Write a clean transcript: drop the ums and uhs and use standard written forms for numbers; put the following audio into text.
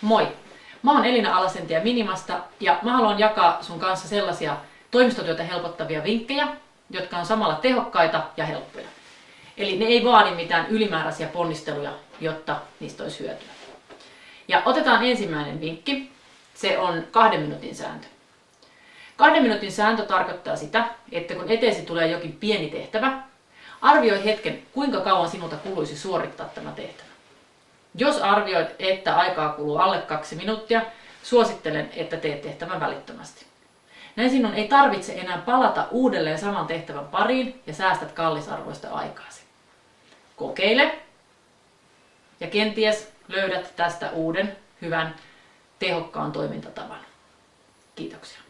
Moi! Mä oon Elina Alasentia Minimasta ja mä haluan jakaa sun kanssa sellaisia toimistotyötä helpottavia vinkkejä, jotka on samalla tehokkaita ja helppoja. Eli ne ei vaadi mitään ylimääräisiä ponnisteluja, jotta niistä olisi hyötyä. Ja otetaan ensimmäinen vinkki. Se on 2 minuutin sääntö. 2 minuutin sääntö tarkoittaa sitä, että kun eteesi tulee jokin pieni tehtävä, arvioi hetken, kuinka kauan sinulta kuluisi suorittaa tämä tehtävä. Jos arvioit, että aikaa kuluu alle 2 minuuttia, suosittelen, että teet tehtävän välittömästi. Näin sinun ei tarvitse enää palata uudelleen saman tehtävän pariin ja säästät kallisarvoista aikaasi. Kokeile ja kenties löydät tästä uuden, hyvän, tehokkaan toimintatavan. Kiitoksia.